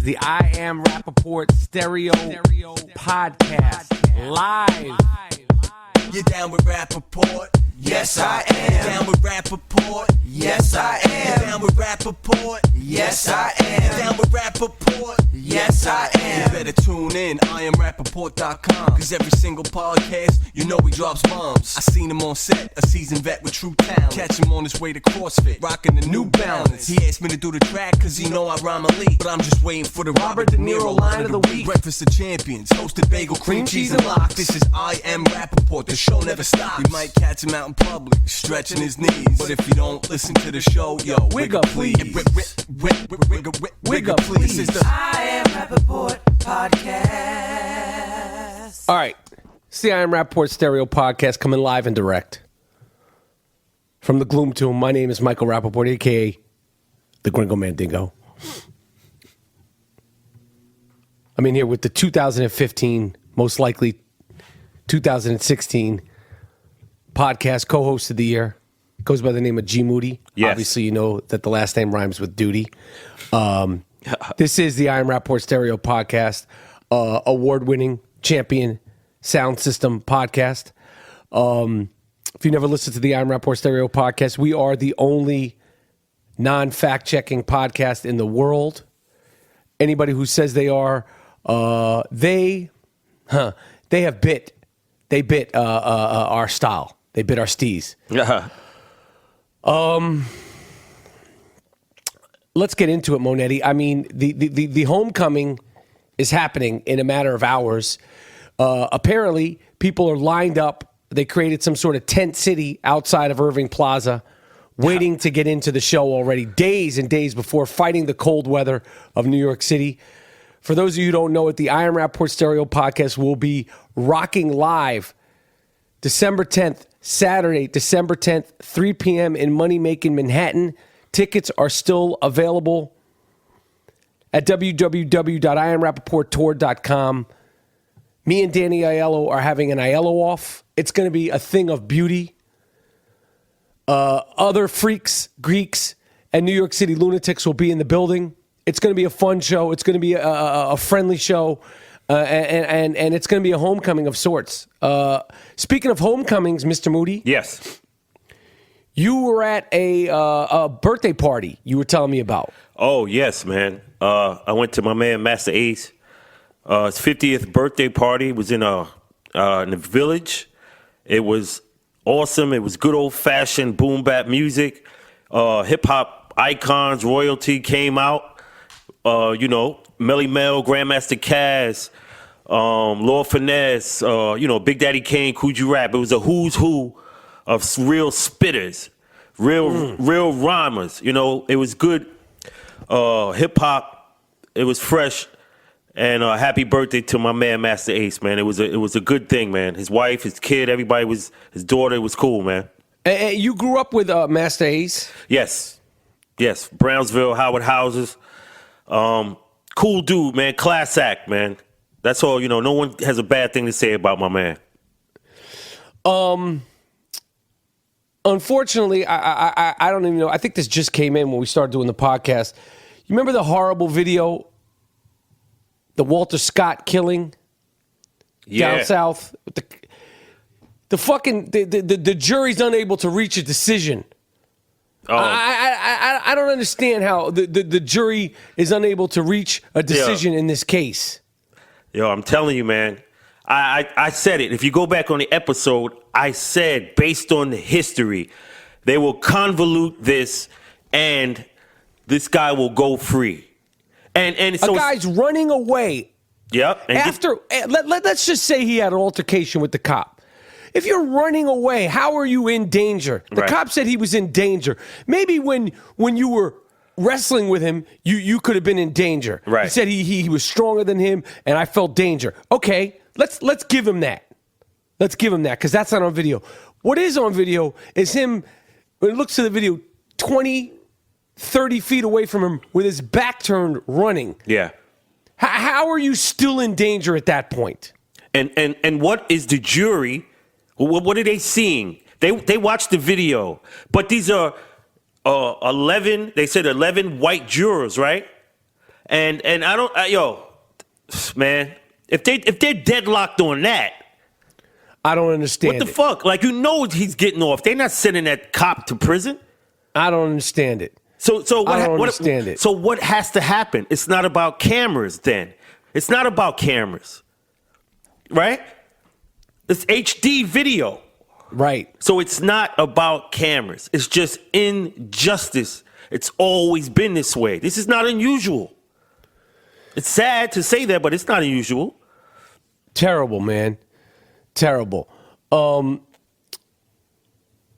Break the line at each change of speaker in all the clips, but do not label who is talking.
the I Am Rapaport Stereo Podcast live.
You down with Rapaport? Yes, I am. Down with Rapaport? Yes, I am. Down with Rapaport? Yes, I am. Down with Rapaport? Yes, I am. You better tune in, IamRapaport.com. Cause every single podcast, you know he drops bombs. I seen him on set, a seasoned vet with true talent. Catch him on his way to CrossFit, rocking the New Balance. He asked me to do the track cause he know I rhyme elite. But I'm just waiting for the Robert De Niro line of the week. Breakfast of Champions, hosted bagel, cream cheese, and lox. This is I Am Rapaport, the show never stops. You might catch him out in public, stretching his knees. But if you don't listen to the show, yo, wig up please. Wig up please. This is the
I Am Rapaport Podcast.
All right. It's the I Am Rapaport Stereo Podcast coming live and direct from the Gloom Tomb. My name is Michael Rapaport, a.k.a. the Gringo Mandingo. I'm in here with the 2015, most likely 2016 podcast co-host of the year. Goes by the name of G Moody.
Yes.
Obviously, you know that the last name rhymes with duty. This is the I Am Rapaport Stereo Podcast, award-winning champion sound system podcast. If you never listened to the I Am Rapaport Stereo Podcast, we are the only non-fact-checking podcast in the world. Anybody who says they are, they bit our style. They bit our steez. Let's get into it, Monetti. I mean, the homecoming is happening in a matter of hours. Apparently, people are lined up. They created some sort of tent city outside of Irving Plaza, waiting to get into the show already, days and days before, fighting the cold weather of New York City. For those of you who don't know it, the I Am Rapaport Stereo Podcast will be rocking live December 10th, Saturday, December 10th, 3 p.m. in Money Making Manhattan. Tickets are still available at www.IamRapaportTour.com. Me and Danny Aiello are having an Aiello off. It's going to be a thing of beauty. Other freaks, Greeks, and New York City lunatics will be in the building. It's going to be a fun show. It's going to be a friendly show. And it's going to be a homecoming of sorts. Speaking of homecomings, Mr. Moody.
Yes.
You were at a birthday party you were telling me about.
Oh, yes, man. I went to my man, Masta Ace. His 50th birthday party was in the village. It was awesome. It was good old-fashioned boom-bap music. Hip-hop icons, royalty came out. Melly Mel, Grandmaster Caz, Lord Finesse, Big Daddy Kane, Coogee Rap. It was a who's who of real spitters, real rhymers. It was good hip hop. It was fresh. And happy birthday to my man, Masta Ace, man. It was a good thing, man. His wife, his kid, his daughter. It was cool, man.
You grew up with Masta Ace?
Yes. Brownsville, Howard Houses. Cool dude, man. Class act, man. That's all. No one has a bad thing to say about my man.
Unfortunately, I don't even know. I think this just came in when we started doing the podcast. You remember the horrible video, the Walter Scott killing down south? The jury's unable to reach a decision. Oh. I don't understand how the jury is unable to reach a decision in this case.
Yo, I'm telling you, man. I said it. If you go back on the episode, I said, based on the history, they will convolute this and this guy will go free. And so
a guy's running away.
Yep.
Let's just say he had an altercation with the cop. If you're running away, how are you in danger? The cop said he was in danger. Maybe when you were wrestling with him, you could have been in danger.
Right.
He said he was stronger than him, and I felt danger. Okay, let's give him that. Let's give him that, because that's not on video. What is on video is him, when it looks to the video, 20, 30 feet away from him with his back turned running.
Yeah.
How are you still in danger at that point?
And what is the jury? What are they seeing? They watched the video, but these are 11. They said 11 white jurors, right? And I don't, man, if they're deadlocked on that,
I don't understand
what the fuck? Like, he's getting off. They're not sending that cop to prison.
I don't understand it.
So
I don't understand it.
So what has to happen? It's not about cameras then. It's not about cameras. Right? It's HD video.
Right.
So it's not about cameras. It's just injustice. It's always been this way. This is not unusual. It's sad to say that, but it's not unusual.
Terrible, man. Terrible. I'm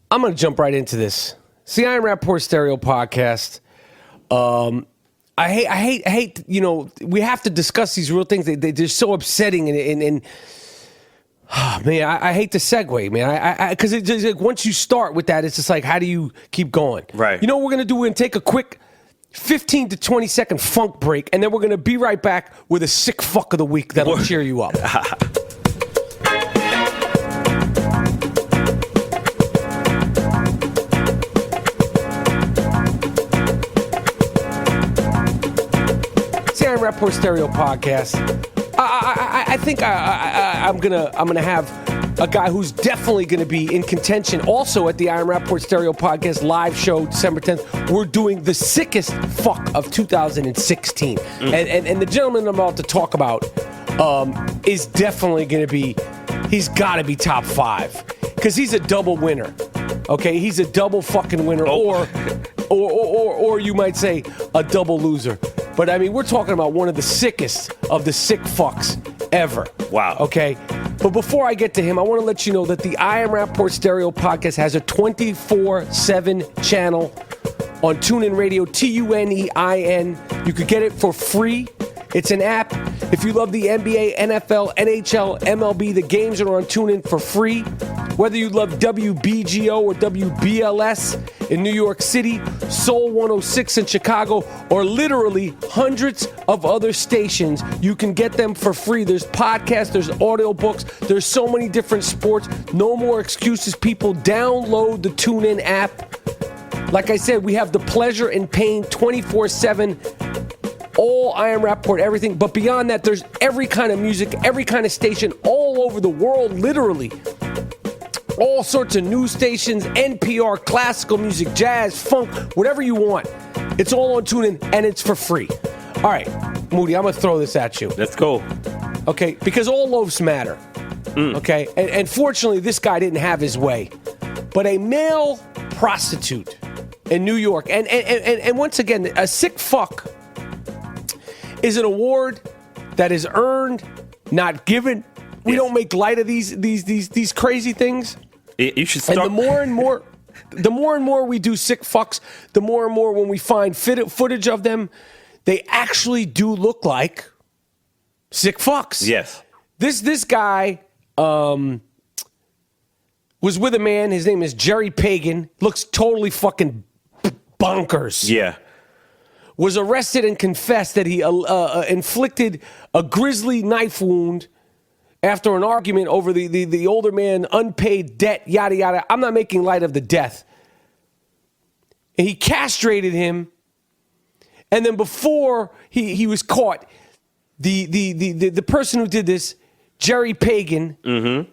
going to jump right into this. See, I am Rapaport Stereo Podcast. I hate, we have to discuss these real things. They're so upsetting and man, I hate the segue, man. Because it's like once you start with that, it's just like, how do you keep going?
Right.
You know what we're going to do? We're going to take a quick 15 to 20 second funk break, and then we're going to be right back with a sick fuck of the week that'll cheer you up. See, I'm Rapaport Stereo Podcast. I think I'm gonna have a guy who's definitely gonna be in contention. Also at the I Am Rapaport Stereo Podcast live show December 10th, we're doing the sickest fuck of 2016, and the gentleman I'm about to talk about is definitely gonna be. He's got to be top 5 because he's a double winner. Okay, he's a double fucking winner, or you might say a double loser. But I mean, we're talking about one of the sickest of the sick fucks ever.
Wow.
Okay. But before I get to him, I want to let you know that the I Am Rapaport Stereo Podcast has a 24/7 channel on TuneIn Radio, TUNEIN. You could get it for free. It's an app. If you love the NBA, NFL, NHL, MLB, the games are on TuneIn for free. Whether you love WBGO or WBLS in New York City, Soul 106 in Chicago, or literally hundreds of other stations, you can get them for free. There's podcasts, there's audiobooks, there's so many different sports. No more excuses, people. Download the TuneIn app. Like I said, we have the pleasure and pain 24/7. All I Am Rapaport, everything. But beyond that, there's every kind of music, every kind of station all over the world, literally. All sorts of news stations, NPR, classical music, jazz, funk, whatever you want. It's all on TuneIn, and it's for free. All right, Moody, I'm going to throw this at you.
Let's go.
Okay, because all loaves matter. Okay, and fortunately, this guy didn't have his way. But a male prostitute in New York, and once again, a sick fuck is an award that is earned, not given. We don't make light of these crazy things.
You should start.
And the more and more we do sick fucks, the more and more when we find footage of them, they actually do look like sick fucks.
Yes.
This guy was with a man. His name is Jerry Pagan. Looks totally fucking bonkers.
Yeah.
Was arrested and confessed that he inflicted a grisly knife wound after an argument over the older man, unpaid debt, yada, yada. I'm not making light of the death. And he castrated him. And then before he was caught, the person who did this, Jerry Pagan,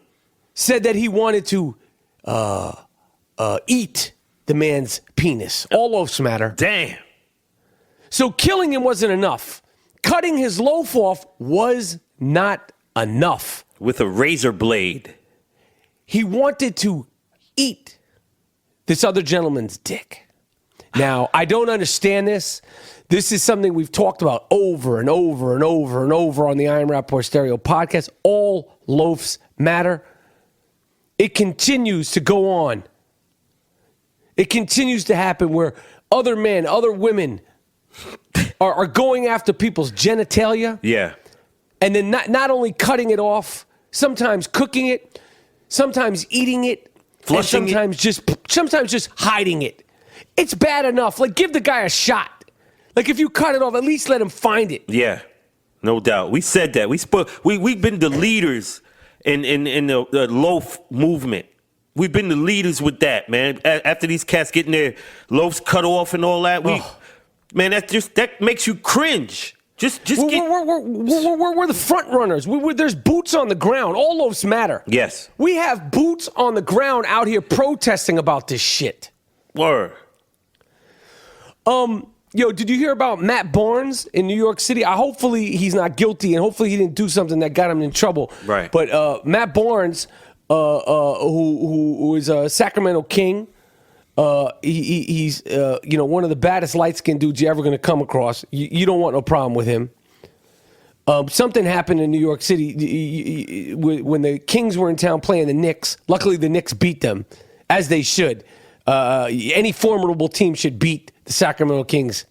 said that he wanted to eat the man's penis. All loaves matter.
Damn.
So killing him wasn't enough. Cutting his loaf off was not enough.
With a razor blade.
He wanted to eat this other gentleman's dick. Now, I don't understand this. This is something we've talked about over and over and over and over on the I Am Rapaport Stereo Podcast. All loafs matter. It continues to go on. It continues to happen where other men, other women are going after people's genitalia.
Yeah.
And then not only cutting it off, sometimes cooking it, sometimes eating it,
flushing
and sometimes just hiding it. It's bad enough. Like, give the guy a shot. Like, if you cut it off, at least let him find it.
Yeah, no doubt. We said that. We've been the leaders in the loaf movement. We've been the leaders with that, man. After these cats getting their loaves cut off and all that, man, that makes you cringe.
We're the front runners. There's boots on the ground. All lives matter.
Yes.
We have boots on the ground out here protesting about this shit.
Word.
Yo, did you hear about Matt Barnes in New York City? Hopefully he's not guilty, and hopefully he didn't do something that got him in trouble.
Right.
But Matt Barnes, who is a Sacramento King, he's one of the baddest light-skinned dudes you're ever going to come across. You don't want no problem with him. Something happened in New York City when the Kings were in town playing the Knicks. Luckily, the Knicks beat them, as they should. Any formidable team should beat the Sacramento Kings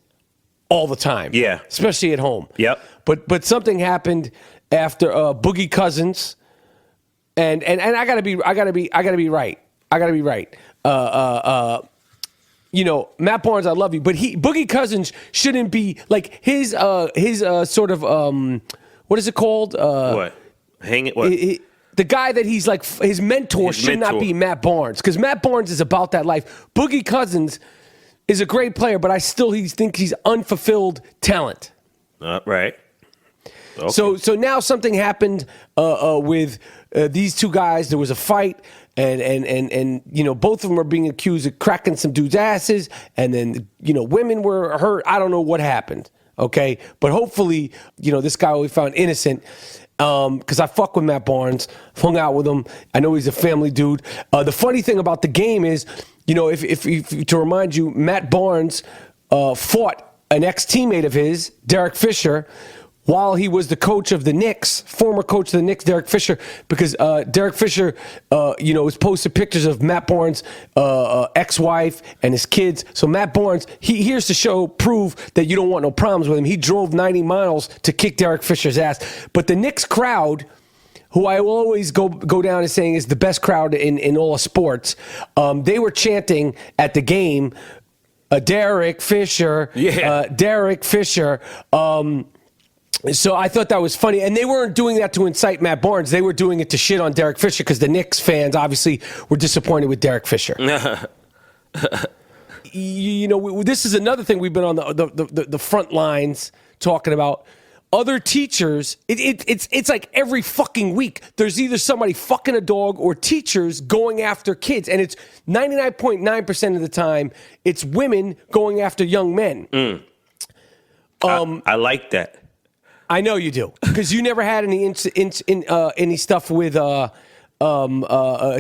all the time.
Yeah.
Especially at home.
Yep.
But something happened after Boogie Cousins, and I gotta be right. Matt Barnes, I love you, but Boogie Cousins shouldn't be like his sort of what is it called?
What? Hang it. What?
The guy that he's like his mentor should not be Matt Barnes, because Matt Barnes is about that life. Boogie Cousins is a great player, but I still think he's unfulfilled talent.
Right. Okay.
So now something happened with these two guys. There was a fight, and both of them are being accused of cracking some dudes' asses, and then women were hurt. I don't know what happened. Okay, but hopefully this guy will be found innocent. Because I fuck with Matt Barnes, hung out with him. I know he's a family dude. The funny thing about the game is, if to remind you, Matt Barnes fought an ex-teammate of his, Derek Fisher, while he was the coach of the Knicks, former coach of the Knicks, Derek Fisher, because Derek Fisher, was posted pictures of Matt Barnes' ex-wife and his kids. So Matt Barnes, here's to prove that you don't want no problems with him. He drove 90 miles to kick Derek Fisher's ass. But the Knicks crowd, who I will always go down as saying is the best crowd in all of sports, they were chanting at the game, Derek Fisher, Derek Fisher. So I thought that was funny. And they weren't doing that to incite Matt Barnes. They were doing it to shit on Derek Fisher because the Knicks fans obviously were disappointed with Derek Fisher. This is another thing we've been on the front lines talking about. Other teachers, it's like every fucking week, there's either somebody fucking a dog or teachers going after kids. And it's 99.9% of the time, it's women going after young men.
I like that.
I know you do, because you never had any any stuff with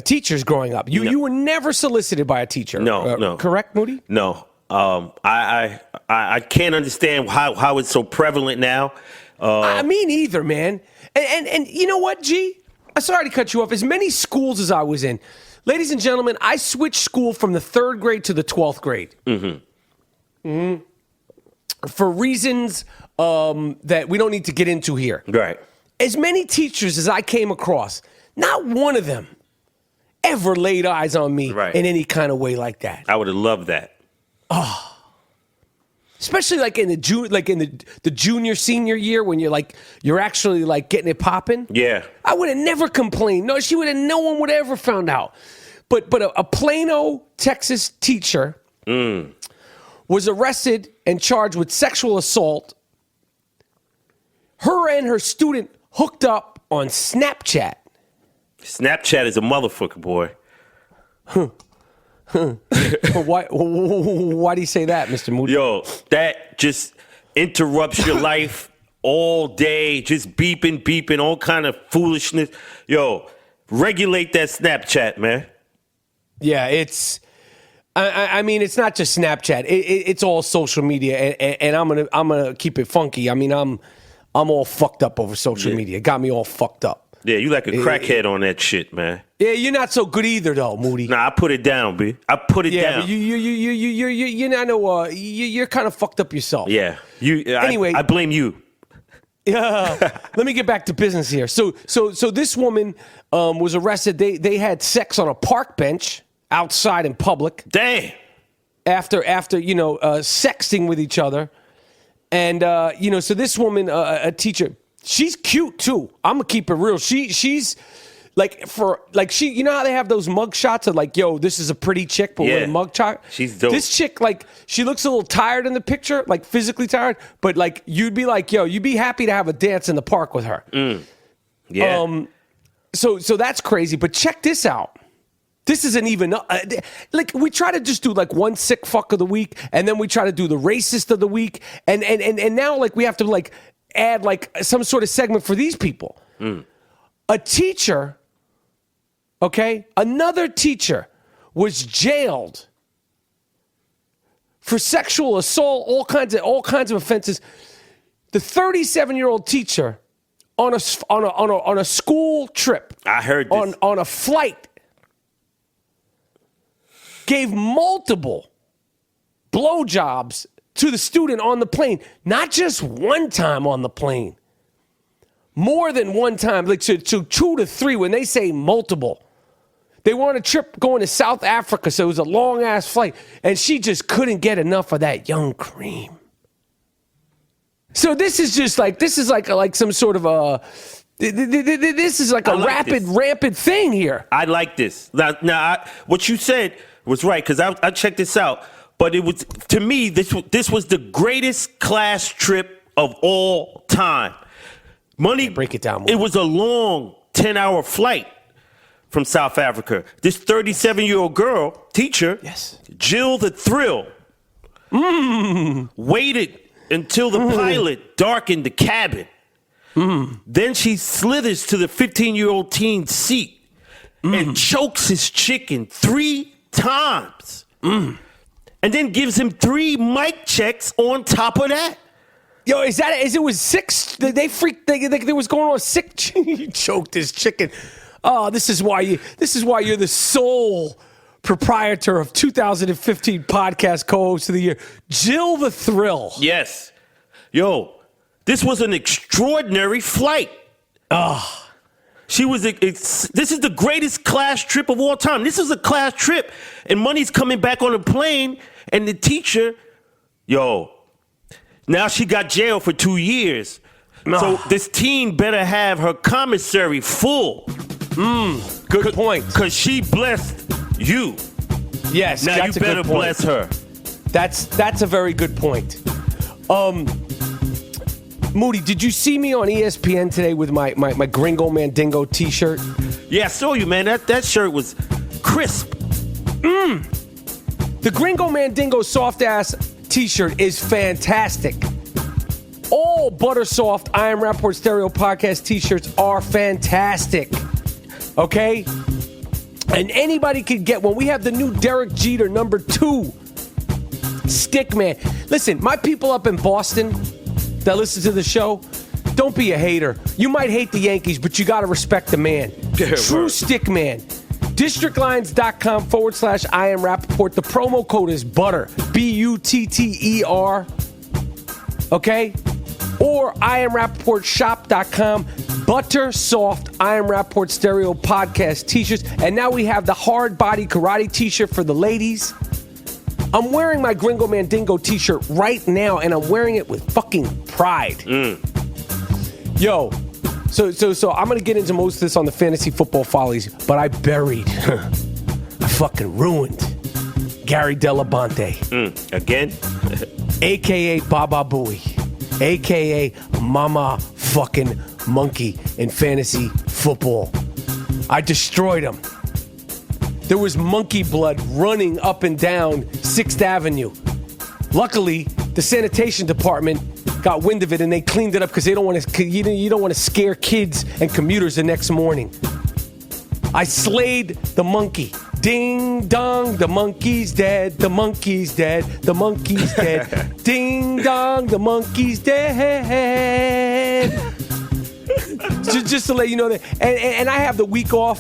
teachers growing up. You were never solicited by a teacher.
No.
Correct, Moody?
No. I can't understand how it's so prevalent now.
I mean, either, man. And you know what, G? I'm sorry to cut you off. As many schools as I was in, ladies and gentlemen, I switched school from the 3rd grade to the 12th grade. For reasons that we don't need to get into here.
Right.
As many teachers as I came across, not one of them ever laid eyes on me in any kind of way like that.
I would have loved that.
Oh. Especially like in the junior senior year when you're actually like getting it popping.
Yeah.
I would have never complained. No, no one would have ever found out. But a Plano, Texas teacher was arrested and charged with sexual assault. Her and her student hooked up on Snapchat.
Snapchat is a motherfucker, boy.
Why do you say that, Mr. Moody?
Yo, that just interrupts your life all day, just beeping, all kind of foolishness. Yo, regulate that Snapchat, man.
Yeah, it's... I mean, it's not just Snapchat. It's all social media, and I'm gonna keep it funky. I mean, I'm all fucked up over social media. It got me all fucked up.
Yeah, you like a crackhead on that shit, man.
Yeah, you're not so good either, though, Moody.
Nah, I put it down, B. I put it down.
You're kind of fucked up yourself.
Yeah,
Anyway,
I blame you.
Let me get back to business here. So this woman was arrested. They had sex on a park bench outside in public.
Damn.
After sexting with each other, and so this woman, a teacher, she's cute too. I'm gonna keep it real. She's she, you know how they have those mug shots of like, yo, this is a pretty chick, but with a mug shot.
She's dope.
This chick, like, she looks a little tired in the picture, like physically tired, but like you'd be like, yo, you'd be happy to have a dance in the park with her.
Yeah.
So that's crazy. But check this out. This isn't even like we try to just do like one sick fuck of the week, and then we try to do the racist of the week, and now like we have to like add like some sort of segment for these people. A teacher. Okay, another teacher was jailed for sexual assault, all kinds of offenses. The 37-year-old teacher on a school trip.
I heard this.
on a flight gave multiple blowjobs to the student on the plane, not just one time on the plane, more than one time, like to 2 to 3. When they say multiple. They were on a trip going to South Africa, so it was a long-ass flight, and she just couldn't get enough of that young cream. So this is like some sort of a, this is like a rampant thing here.
I like this. Now what you said was right, because I checked this out, but it was, to me, this was the greatest class trip of all time.
Break it down more.
It was a long 10-hour flight from South Africa. This 37-year-old girl, teacher, Jill the Thrill, waited until the pilot darkened the cabin. Then she slithers to the 15-year-old teen's seat and chokes his chicken 3 times. And then gives him 3 mic checks on top of that.
Yo, it was 6? They was going on 6. He choked his chicken. Oh, this is why you're the sole proprietor of 2015 podcast co-host of the year, Jill the Thrill.
Yes. Yo, this was an extraordinary flight. This is the greatest class trip of all time. This is a class trip, and money's coming back on the plane, and the teacher, now she got jailed for 2 years. So this teen better have her commissary full.
Good point.
Because she blessed you.
Yes,
now
that's
you better bless her.
That's a very good point. Moody, did you see me on ESPN today with my Gringo Mandingo t-shirt?
Yeah, I saw you, man. That shirt was crisp.
The Gringo Mandingo soft-ass t-shirt is fantastic. All butter soft I Am Rapaport Stereo podcast t-shirts are fantastic. Okay? And anybody can get one. We have the new Derek Jeter #2 stick man. Listen, my people up in Boston that listen to the show, don't be a hater. You might hate the Yankees, but you got to respect the man. True stick man. DistrictLines.com/I Am Rapaport. The promo code is BUTTER. BUTTER. Okay? Or IamRapaportShop.com. Butter soft I Am Rapaport Stereo podcast t-shirts. And now we have the hard body karate t-shirt for the ladies. I'm wearing my Gringo Mandingo t-shirt right now, and I'm wearing it with fucking pride. Yo, so I'm going to get into most of this on the fantasy football follies, but I buried, I fucking ruined Gary Delabonte.
Again?
A.K.A. Baba Booey. A.K.A. Mama fucking Monkey in fantasy football. I destroyed him. There was monkey blood running up and down 6th Avenue. Luckily, the sanitation department got wind of it and they cleaned it up because they don't want to. You don't want to scare kids and commuters the next morning. I slayed the monkey. Ding dong, the monkey's dead. The monkey's dead. The monkey's dead. Ding dong, the monkey's dead. Just to let you know that. And I have the week off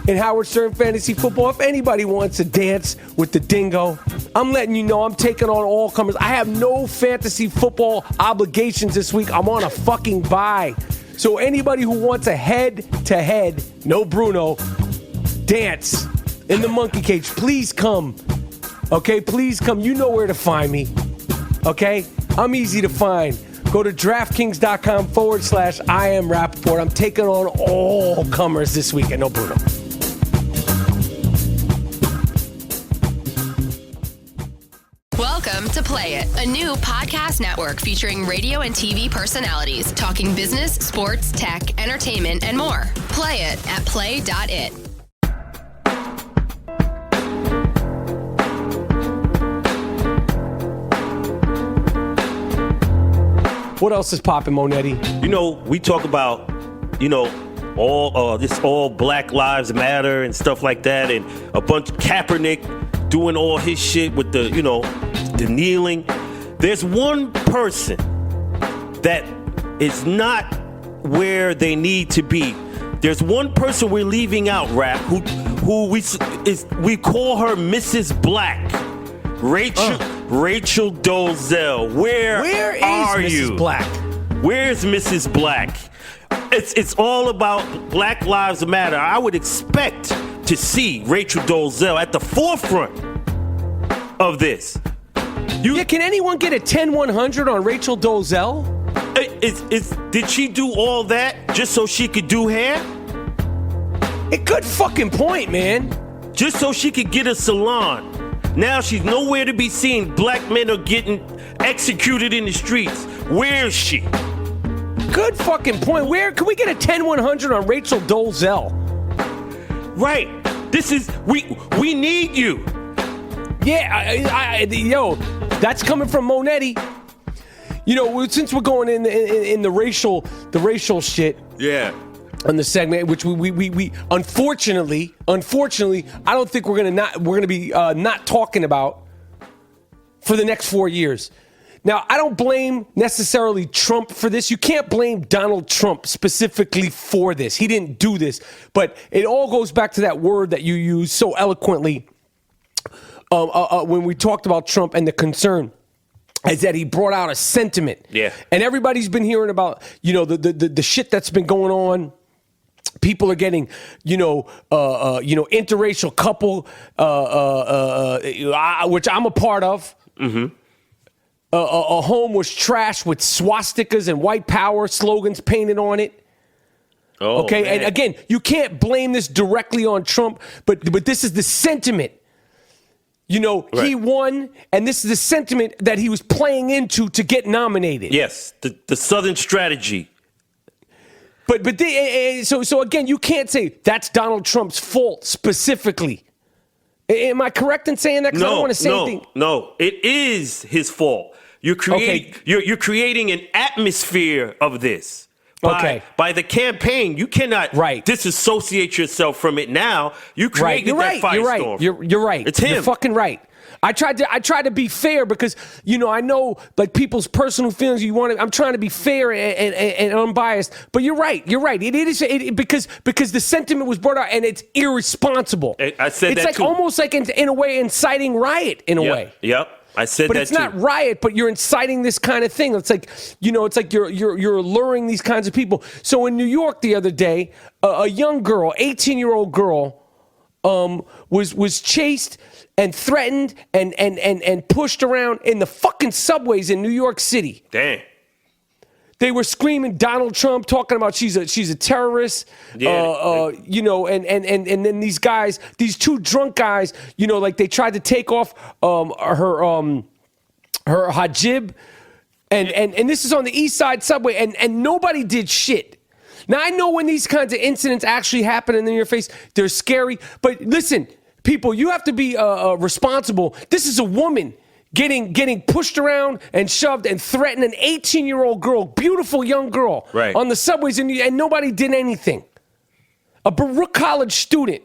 in Howard Stern Fantasy Football. If anybody wants to dance with the dingo, I'm letting you know I'm taking on all comers. I have no fantasy football obligations this week. I'm on a fucking bye. So anybody who wants a head-to-head, no Bruno, dance in the monkey cage, please come. Okay, please come. You know where to find me. Okay? I'm easy to find. Go to DraftKings.com/I am Rapaport. I'm taking on all comers this weekend. No Bruno.
Welcome to Play It, a new podcast network featuring radio and TV personalities talking business, sports, tech, entertainment, and more. Play it at play.it.
What else is popping, Monetti?
You know, we talk about, all Black Lives Matter and stuff like that, and a bunch of Kaepernick doing all his shit with the kneeling. There's one person that is not where they need to be. There's one person we're leaving out, Rap, who we call her Mrs. Black. Rachel Dozeal. Where are
Mrs.
you?
Black?
Where's Mrs. Black? It's all about Black Lives Matter. I would expect to see Rachel Dozeal at the forefront of this.
Can anyone get a 10-100 on Rachel Dozeal?
Did she do all that just so she could do hair?
A good fucking point, man.
Just so she could get a salon. Now she's nowhere to be seen. Black men are getting executed in the streets. Where is she?
Good fucking point. Where can we get a 10-100 on Rachel Dozeal?
Right. This is we need you.
Yeah, that's coming from Monetti. Since we're going in the racial shit.
Yeah.
On the segment, which we unfortunately, I don't think we're gonna be not talking about for the next 4 years. Now, I don't blame necessarily Trump for this. You can't blame Donald Trump specifically for this. He didn't do this, but it all goes back to that word that you used so eloquently when we talked about Trump, and the concern is that he brought out a sentiment.
Yeah.
And everybody's been hearing about the shit that's been going on. People are getting, interracial couple, which I'm a part of. Mm-hmm. A home was trashed with swastikas and white power slogans painted on it.
Oh,
okay,
man.
And again, you can't blame this directly on Trump, but this is the sentiment. Right. He won, and this is the sentiment that he was playing into to get nominated.
Yes, the Southern strategy.
So again, you can't say that's Donald Trump's fault specifically. Am I correct in saying that? Because I don't want to say anything.
No, it is his fault. You're creating an atmosphere of this. By the campaign, you cannot disassociate yourself from it now. You created that firestorm.
You're right.
It's him.
You're fucking right. I tried to be fair because I know like people's personal feelings. I'm trying to be fair and unbiased. But you're right. It is because the sentiment was brought out and it's irresponsible.
I said
it's
that
like
too.
Almost like in a way inciting riot in a way.
Yep. I said
but
that
it's not riot, but you're inciting this kind of thing. It's like you're alluring these kinds of people. So in New York the other day, a young girl, 18-year-old girl, was chased and threatened and pushed around in the fucking subways in New York City.
Damn.
They were screaming Donald Trump, talking about she's a terrorist.
Yeah.
And then these guys, these two drunk guys, like they tried to take off her hijab, and this is on the East Side subway, and nobody did shit. Now I know when these kinds of incidents actually happen in your face, they're scary. But listen, people, you have to be responsible. This is a woman getting pushed around and shoved and threatened, an 18-year-old girl, beautiful young girl, on the subways, and nobody did anything. A Baruch College student,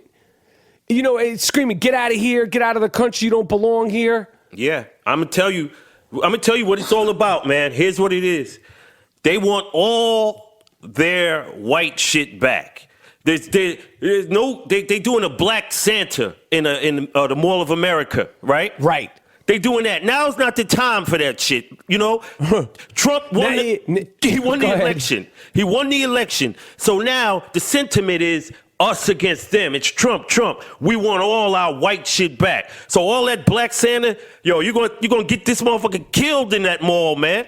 screaming, "Get out of here! Get out of the country! You don't belong here!"
Yeah, I'm gonna tell you what it's all about, man. Here's what it is: they want all their white shit back. They doing a Black Santa in the Mall of America, right?
Right.
They doing that. Now's not the time for that shit. Trump won. He won the election. He won the election. So now the sentiment is us against them. It's Trump. We want all our white shit back. So all that Black Santa, you're gonna get this motherfucker killed in that mall, man.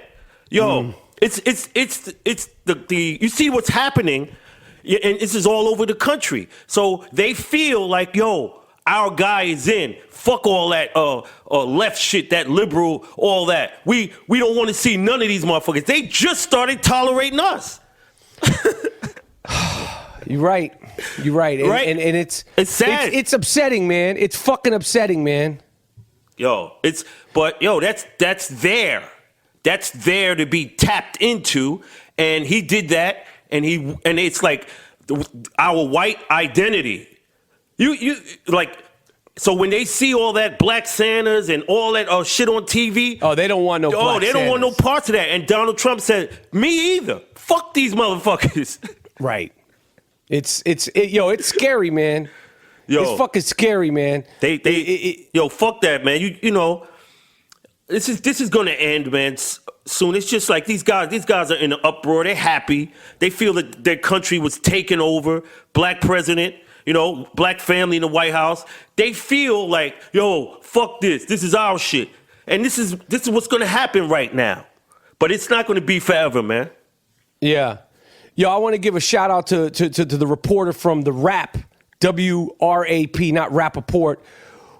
It's the you see what's happening, and this is all over the country. So they feel like, yo, our guy is in. Fuck all that left shit, that liberal, all that. We don't want to see none of these motherfuckers. They just started tolerating us.
You're right.
Right?
And it's
sad.
It's upsetting, man. It's fucking upsetting, man.
That's there. That's there to be tapped into, and he did that, and it's like our white identity. You like. So when they see all that Black Santas and all that shit on TV,
they don't want no. Black
they don't want no parts of that. And Donald Trump said, "Me either. Fuck these motherfuckers." Right.
It's scary, man. It's fucking scary, man.
Fuck that, man. You know, this is gonna end, man. Soon. It's just like these guys are in an uproar. They're happy. They feel that their country was taken over. Black president. You know, black family in the White House. They feel like, yo, fuck this. This is our shit. And this is what's going to happen right now. But it's not going to be forever, man.
Yeah. Yo, I want to give a shout out to the reporter from the Rap, WRAP, not Rapaport,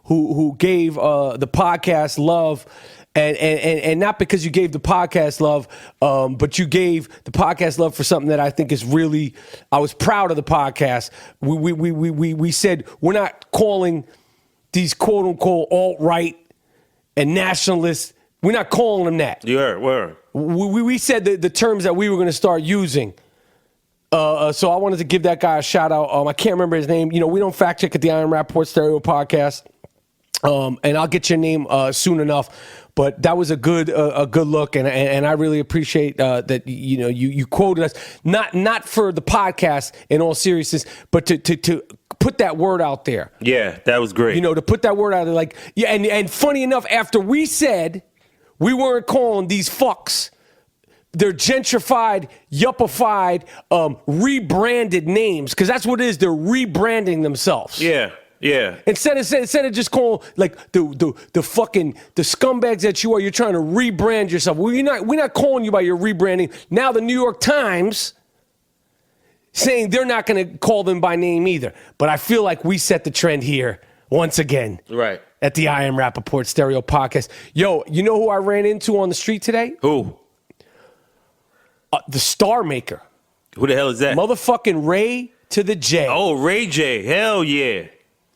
who gave the podcast love. And not because you gave the podcast love, but you gave the podcast love for something that I think is really, I was proud of the podcast. We said we're not calling these quote unquote alt-right and nationalists, we're not calling them that.
Word.
We said the terms that we were going to start using. So I wanted to give that guy a shout out. I can't remember his name. You know, we don't fact check at the Iron Rapaport Stereo Podcast. And I'll get your name soon enough. But that was a good look, and I really appreciate that. You know, you quoted us not for the podcast in all seriousness, but to put that word out there.
Yeah, that was great.
You know, to put that word out there, like and funny enough, after we said we weren't calling these fucks their gentrified, yuppified, rebranded names, because that's what it is. They're rebranding themselves.
Yeah. Yeah.
Instead of just calling like the fucking the scumbags that you are, you're trying to rebrand yourself. Well, we're not calling you by your rebranding. Now the New York Times saying they're not going to call them by name either. But I feel like we set the trend here once again.
Right.
At the I Am Rapaport Stereo Podcast. Yo, you know who I ran into on the street today?
Who?
The Star Maker.
Who the hell is that?
Motherfucking Ray to the J.
Oh, Ray J. Hell yeah.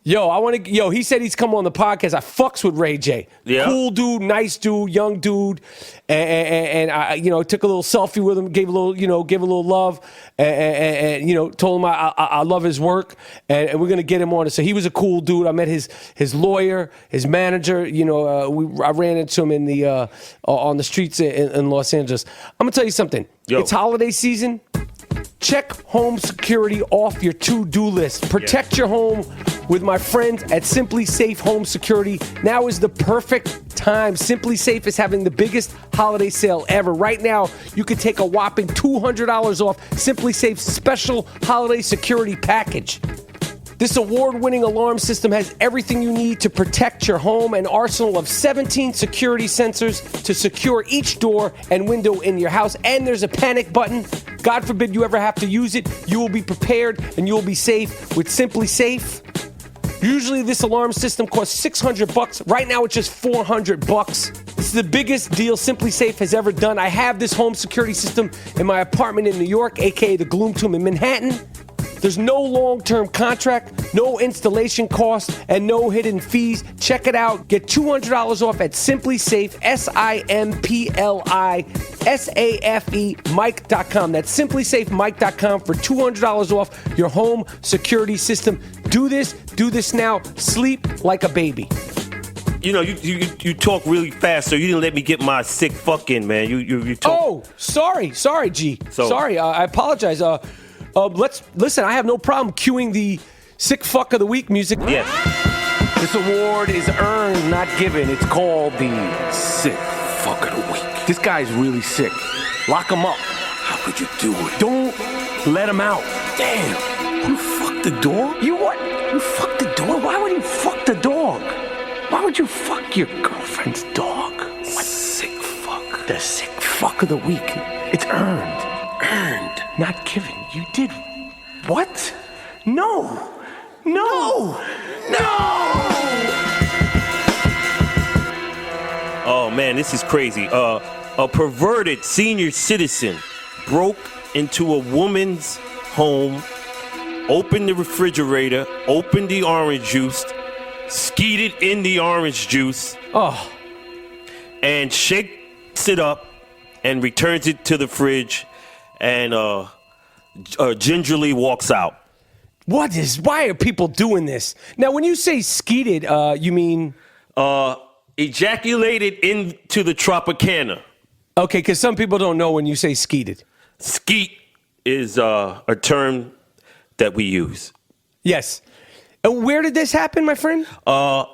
Yo, he said he's come on the podcast. I fucks with Ray J.
Yeah.
Cool dude, nice dude, young dude. And I, took a little selfie with him, gave a little love, and told him I love his work, and we're going to get him on it. So he was a cool dude. I met his lawyer, his manager. I ran into him in the on the streets in Los Angeles. I'm going to tell you something.
Yo.
It's holiday season. Check home security off your to-do list. Protect your home with my friends at Simply Safe Home Security. Now is the perfect time. Simply Safe is having the biggest holiday sale ever. Right now, you can take a whopping $200 off Simply Safe's special holiday security package. This award-winning alarm system has everything you need to protect your home, an arsenal of 17 security sensors to secure each door and window in your house, and there's a panic button. God forbid you ever have to use it. You will be prepared and you will be safe with Simply Safe. Usually this alarm system costs $600. Right now it's just $400. This is the biggest deal Simply Safe has ever done. I have this home security system in my apartment in New York, aka the Gloom Tomb in Manhattan. There's no long-term contract, no installation costs, and no hidden fees. Check it out. Get $200 off at Simply Safe, SimplySafe Mike.com. That's SimplySafeMike.com for $200 off your home security system. Do this now. Sleep like a baby.
You talk really fast, so you didn't let me get my sick fucking, man. You talk.
Oh, sorry, G. Sorry, I apologize. Let's listen. I have no problem cueing the sick fuck of the week music.
Yes.
This award is earned, not given. It's called the sick fuck of the week. This guy's really sick. Lock him up.
How could you do it?
Don't let him out.
Damn. You fucked the dog?
You what?
You fucked the dog?
Why would you fuck the dog? Why would you fuck your girlfriend's dog?
What sick fuck?
The sick fuck of the week It's earned. Earned. Not given. You did. What? No. No. No.
Oh man, this is crazy. A perverted senior citizen broke into a woman's home, opened the refrigerator, opened the orange juice, skeeted in the orange juice, and shakes it up and returns it to the fridge and gingerly walks out.
Why are people doing this? Now, when you say skeeted, you mean?
Ejaculated into the Tropicana.
Okay, because some people don't know when you say skeeted.
Skeet is a term that we use.
Yes. And where did this happen, my friend?
I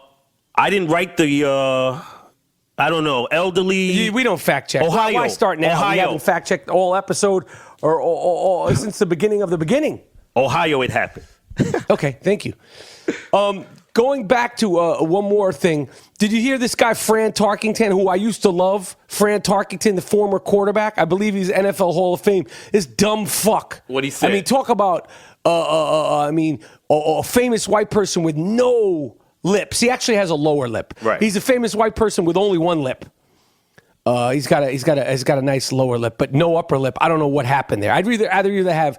didn't write the, I don't know, elderly.
We don't fact check.
Ohio.
Why start now?
Ohio.
We haven't fact checked all episode or since the beginning of the beginning.
Ohio, it happened.
Okay, thank you. Going back to one more thing. Did you hear this guy, Fran Tarkenton, who I used to love? Fran Tarkenton, the former quarterback. I believe he's NFL Hall of Fame. This dumb fuck.
What'd he say?
I mean, talk about, a famous white person with no lips. He actually has a lower lip.
Right.
He's a famous white person with only one lip. He's got a nice lower lip, but no upper lip. I don't know what happened there. I'd either have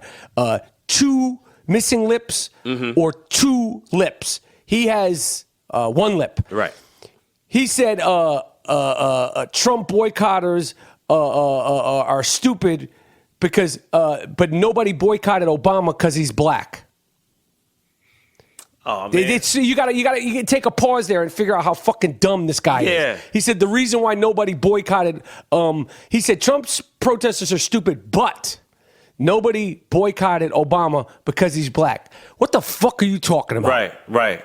two missing lips or two lips. He has one lip.
Right.
He said Trump boycotters are stupid because, but nobody boycotted Obama because he's black.
Oh man.
You gotta take a pause there and figure out how fucking dumb this guy is. He said the reason why nobody boycotted, he said Trump's protesters are stupid, but nobody boycotted Obama because he's black. What the fuck are you talking about?
Right.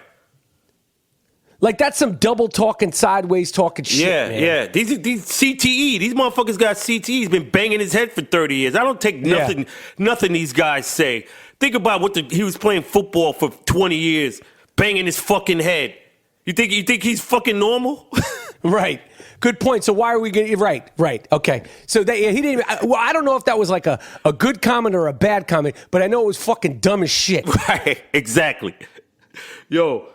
Like, that's some double talking, sideways talking shit, man.
Yeah. These CTE, these motherfuckers got CTE. He's been banging his head for 30 years. I don't take nothing these guys say. Think about he was playing football for 20 years, banging his fucking head. You think he's fucking normal?
Right. Good point. So why are we getting right? Okay. So he didn't. Well, I don't know if that was like a good comment or a bad comment, but I know it was fucking dumb as shit.
Right. Exactly. Yo,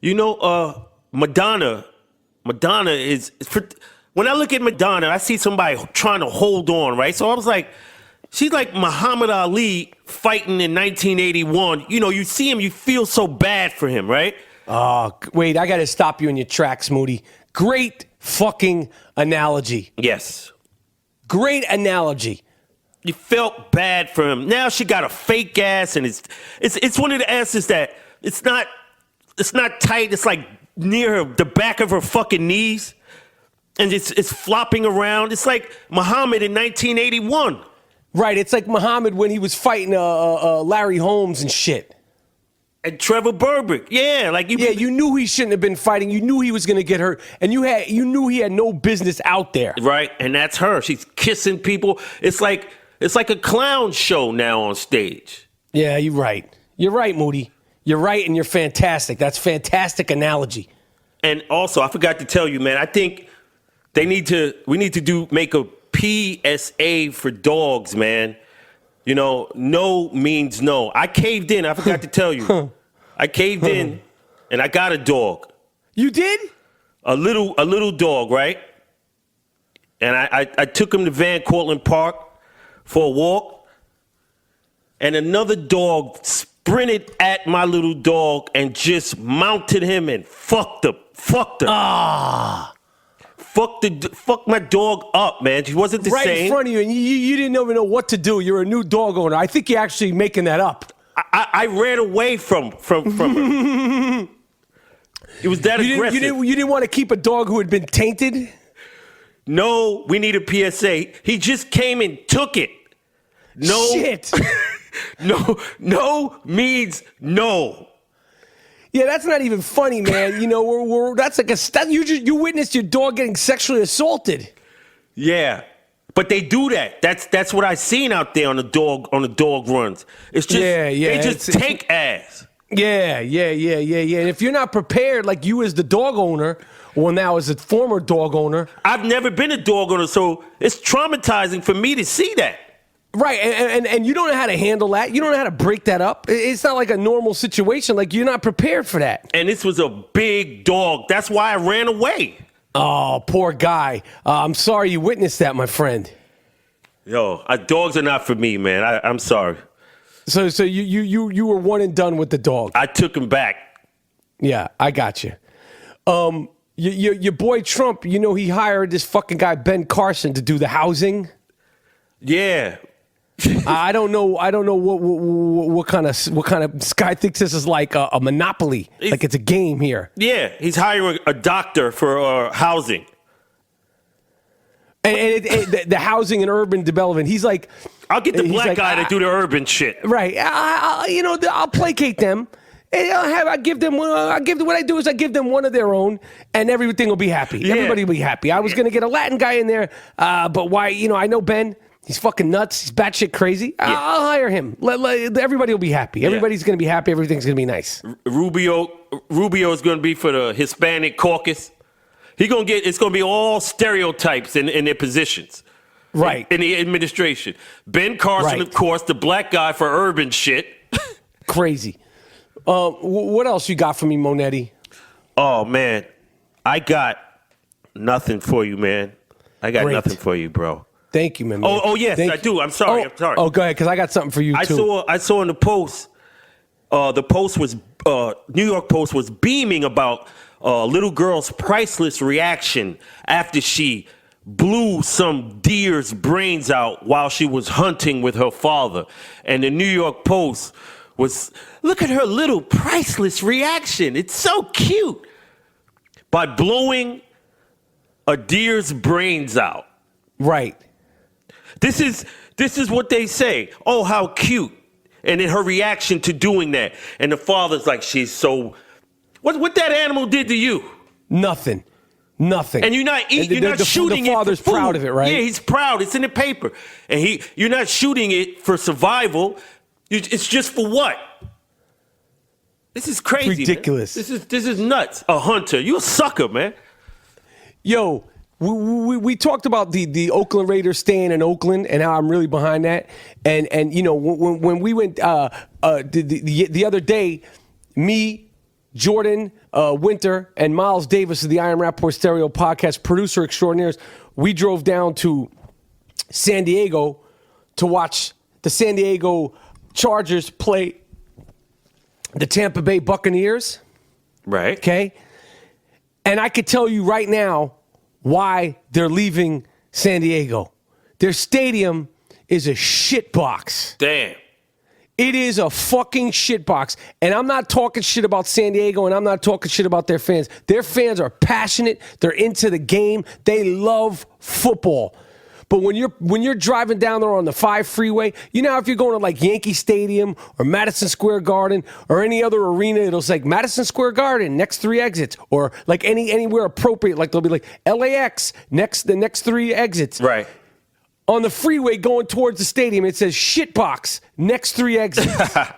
you know, Madonna is. When I look at Madonna, I see somebody trying to hold on, right? So I was like, she's like Muhammad Ali fighting in 1981. You know, you see him, you feel so bad for him, right?
Oh, wait, I got to stop you in your tracks, Moody. Great fucking analogy.
Yes.
Great analogy.
You felt bad for him. Now she got a fake ass, and it's one of the asses that it's not tight. It's like near the back of her fucking knees, and it's flopping around. It's like Muhammad in 1981.
Right. It's like Muhammad when he was fighting Larry Holmes and shit.
And Trevor Burbick. Yeah, like
you knew he shouldn't have been fighting. You knew he was going to get hurt, and you knew he had no business out there.
Right, and that's her. She's kissing people. It's like a clown show now on stage.
Yeah, you're right. You're right, Moody. You're right, and you're fantastic. That's fantastic analogy.
And also, I forgot to tell you, man. I think we need to make a PSA for dogs, man. You know, no means no. I caved in. I forgot to tell you. I caved in, and I got a dog.
You did?
A little dog, right? And I took him to Van Cortlandt Park for a walk, and another dog sprinted at my little dog and just mounted him and fucked him.
Ah.
Fuck my dog up, man. She wasn't the same.
Right in front of you, and you didn't even know what to do. You're a new dog owner. I think you're actually making that up.
I ran away from her. It was that aggressive.
You didn't want to keep a dog who had been tainted?
No, we need a PSA. He just came and took it. No.
Shit.
No means no.
Yeah, that's not even funny, man. You know, that's like you witnessed your dog getting sexually assaulted.
Yeah, but they do that. That's what I seen out there on the dog runs. It's just they just take ass.
Yeah. And if you're not prepared, like you as the dog owner, Well, now as a former dog owner,
I've never been a dog owner, so it's traumatizing for me to see that.
right? And you don't know how to handle that. You don't know how to break that up. It's not like a normal situation. Like you're not prepared for that.
And this was a big dog. That's why I ran away.
Oh, poor guy. I'm sorry you witnessed that, my friend.
Yo, dogs are not for me, man. I'm sorry.
So you were one and done with the dog.
I took him back.
Yeah, I got you. Your boy Trump, you know, he hired this fucking guy Ben Carson to do the housing.
Yeah.
I don't know what kind of this guy thinks this is like a monopoly, like it's a game here.
Yeah, he's hiring a doctor for housing.
And the housing and urban development. He's like,
I'll get the black guy to do the urban shit.
Right. I'll placate them. And I give them what I do is I give them one of their own, and everything will be happy. Yeah. Everybody will be happy. I was gonna get a Latin guy in there, but why? I know Ben. He's fucking nuts. He's batshit crazy. Yeah. I'll hire him. Everybody will be happy. Everybody's gonna be happy. Everything's gonna be nice.
Rubio is gonna be for the Hispanic caucus. It's gonna be all stereotypes in their positions.
Right.
In the administration. Ben Carson,
right.
Of course, the black guy for urban shit.
Crazy. What else you got for me, Monetti?
Oh, man. I got nothing for you, man. I got nothing for you, bro.
Thank you, man.
Oh yes, I do. I'm sorry.
Oh, go ahead, because I got something for you, too.
I saw in the Post, New York Post was beaming about little girl's priceless reaction after she blew some deer's brains out while she was hunting with her father. And the New York Post was, look at her little priceless reaction. It's so cute. By blowing a deer's brains out.
Right.
This is what they say. Oh, how cute. And then her reaction to doing that. And the father's like, she's so... What that animal did to you?
Nothing.
And you're not shooting it.
The father's
for food.
proud of it, right?
Yeah, he's proud. It's in the paper. And you're not shooting it for survival. It's just for what? This is crazy.
It's ridiculous.
Man. This is nuts. A hunter. You a sucker, man.
Yo, we talked about the Oakland Raiders staying in Oakland and how I'm really behind that. And when we went the other day, me, Jordan, Winter, and Miles Davis of the I Am Rapaport Stereo podcast, producer extraordinaires, we drove down to San Diego to watch the San Diego Chargers play the Tampa Bay Buccaneers.
Right.
Okay? And I could tell you right now why they're leaving San Diego. Their stadium is a shitbox.
Damn.
It is a fucking shitbox. And I'm not talking shit about San Diego, and I'm not talking shit about their fans. Their fans are passionate. They're into the game. They love football. But when you're driving down there on the 5 freeway, if you're going to like Yankee Stadium or Madison Square Garden or any other arena, it'll say Madison Square Garden, next 3 exits, or like anywhere appropriate, like they'll be like LAX, the next 3 exits.
Right.
On the freeway going towards the stadium, it says shitbox, next 3 exits.
That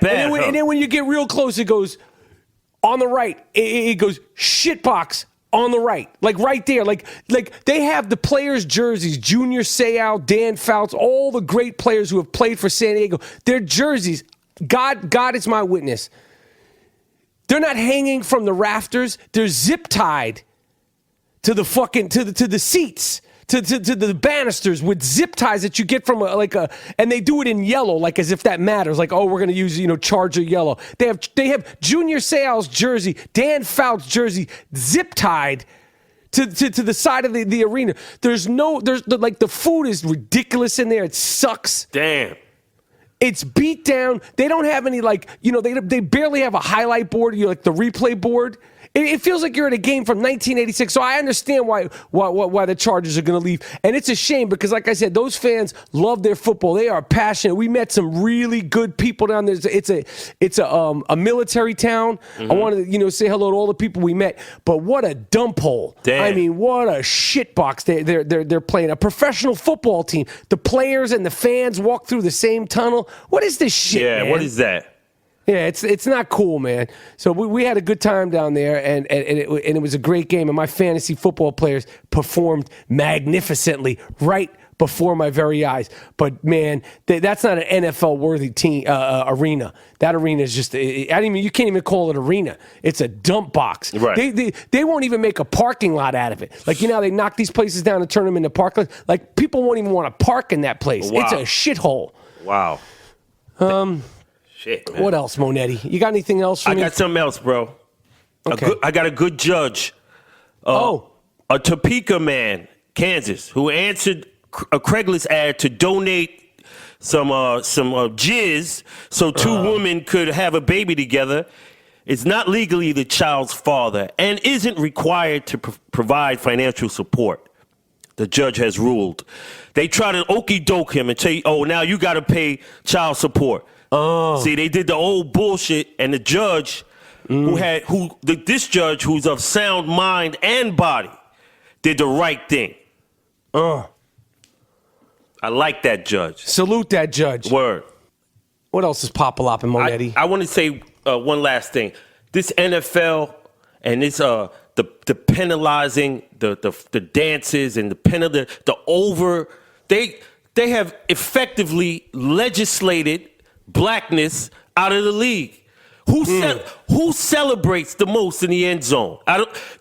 bad.
And then when you get real close, it goes on the right. It goes shitbox. On the right, like right there, like they have the players' jerseys, Junior Seau, Dan Fouts, all the great players who have played for San Diego. Their jerseys, God is my witness. They're not hanging from the rafters. They're zip tied to the fucking to the seats, to the banisters with zip ties that you get from and they do it in yellow, like as if that matters. Like, oh, we're gonna use Charger yellow. They have Junior Seau's jersey, Dan Fouts' jersey, zip tied to the side of the arena. There's the food is ridiculous in there. It sucks.
Damn.
It's beat down. They don't have any they barely have a highlight board. Like the replay board. It feels like you're in a game from 1986, so I understand why the Chargers are going to leave. And it's a shame because, like I said, those fans love their football. They are passionate. We met some really good people down there. It's a military town. Mm-hmm. I wanted to say hello to all the people we met. But what a dump hole!
Damn.
I mean, what a shitbox they're playing. A professional football team. The players and the fans walk through the same tunnel. What is this shit?
Yeah,
man?
what is that?
Yeah, it's not cool, man. So we had a good time down there, and it was a great game. And my fantasy football players performed magnificently right before my very eyes. But man, that's not an NFL worthy team arena. That arena is just you can't even call it arena. It's a dump box.
Right.
They won't even make a parking lot out of it. Like, you know how they knock these places down and turn them into parking lots? Like, people won't even want to park in that place.
Wow.
It's a shithole.
Wow. Shit, man.
What else, Monetti? You got anything else for me?
I got something else, bro.
Okay.
I got a good judge. A Topeka man, Kansas, who answered a Craigslist ad to donate some jizz so two women could have a baby together, is not legally the child's father and isn't required to provide financial support. The judge has ruled. They try to okey-doke him and say, oh, now you got to pay child support. Oh. See, they did the old bullshit, and the judge this judge who's of sound mind and body did the right thing. I like that judge.
Salute that judge.
Word.
What else is Papalop Monetti?
I want to say one last thing. This NFL and this the penalizing the dances and they have effectively legislated blackness out of the league. Who celebrates the most in the end zone?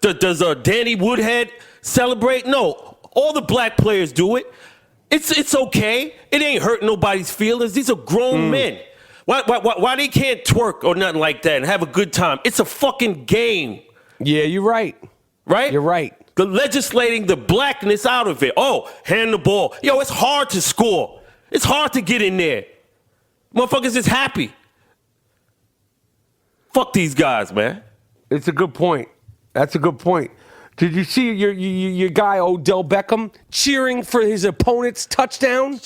Does Danny Woodhead celebrate? No. All the black players do it. It's okay. It ain't hurting nobody's feelings. These are grown men. Why they can't twerk or nothing like that and have a good time? It's a fucking game.
Yeah, you're right.
Right?
You're right.
The legislating the blackness out of it. Oh, hand the ball. Yo, it's hard to score. It's hard to get in there. Motherfuckers is happy. Fuck these guys, man.
It's a good point. That's a good point. Did you see your guy Odell Beckham cheering for his opponent's touchdown?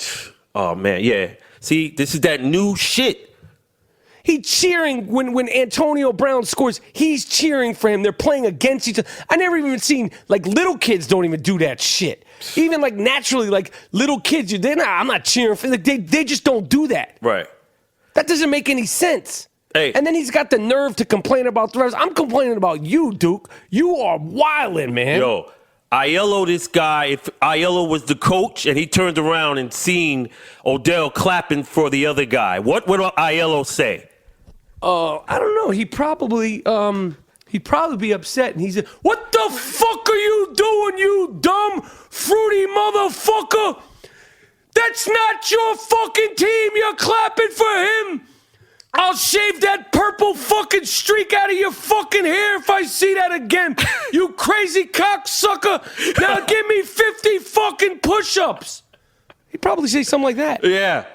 Oh, man, yeah. See, this is that new shit.
He's cheering when Antonio Brown scores. He's cheering for him. They're playing against each other. I never even seen, like, little kids don't even do that shit. Even, like, naturally, like, little kids, I'm not cheering for them. They just don't do that.
Right.
That doesn't make any sense.
Hey.
And then he's got the nerve to complain about the refs. I'm complaining about you, Duke. You are wildin', man.
Yo, Aiello, this guy, if Aiello was the coach and he turned around and seen Odell clapping for the other guy, what would Aiello say?
I don't know. He'd probably be upset, and he said, "What the fuck are you doing, you dumb, fruity motherfucker? That's not your fucking team. You're clapping for him. I'll shave that purple fucking streak out of your fucking hair if I see that again. You crazy cocksucker. Now give me 50 fucking push-ups." He'd probably say something like that.
Yeah.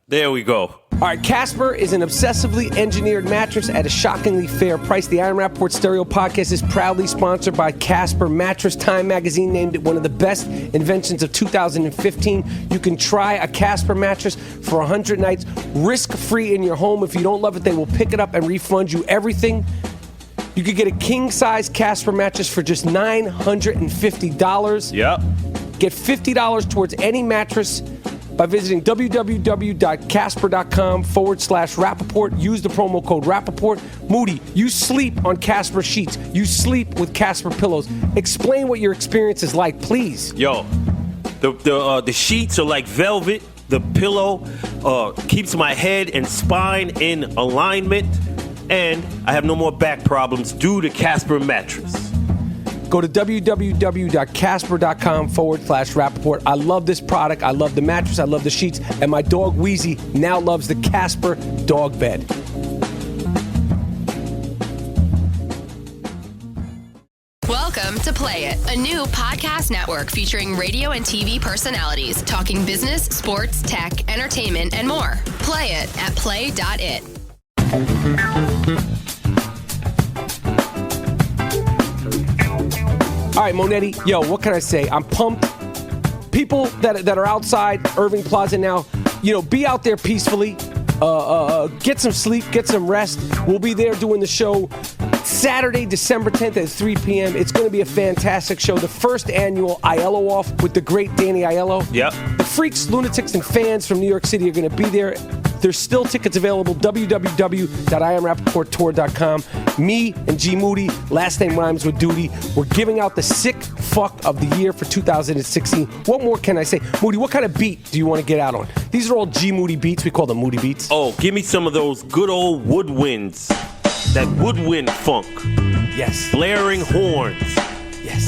There we go.
All right, Casper is an obsessively engineered mattress at a shockingly fair price. The Iron Rapaport Stereo Podcast is proudly sponsored by Casper Mattress. Time Magazine named it one of the best inventions of 2015. You can try a Casper mattress for 100 nights, risk-free in your home. If you don't love it, they will pick it up and refund you everything. You could get a king-size Casper mattress for just $950.
Yep.
Get $50 towards any mattress by visiting www.casper.com/Rapaport. Use the promo code Rapaport. Moody, you sleep on Casper sheets. You sleep with Casper pillows. Explain what your experience is like, please.
Yo, the sheets are like velvet. The pillow keeps my head and spine in alignment. And I have no more back problems due to Casper mattress.
Go to www.casper.com/Rapaport. I love this product. I love the mattress. I love the sheets. And my dog Wheezy now loves the Casper dog bed.
Welcome to Play It, a new podcast network featuring radio and TV personalities talking business, sports, tech, entertainment, and more. Play it at play.it.
All right, Monetti, yo, what can I say? I'm pumped. People that are outside Irving Plaza now, be out there peacefully. Get some sleep, get some rest. We'll be there doing the show Saturday, December 10th at 3 p.m. It's going to be a fantastic show. The first annual Aiello Off with the great Danny Aiello.
Yep.
The freaks, lunatics, and fans from New York City are going to be there. There's still tickets available. www.IamRapaportTour.com. Me and G Moody, last name rhymes with duty. We're giving out the sick fuck of the year for 2016. What more can I say? Moody, what kind of beat do you want to get out on? These are all G Moody beats. We call them Moody beats.
Oh, give me some of those good old woodwinds. That woodwind funk.
Yes.
Blaring horns.
Yes.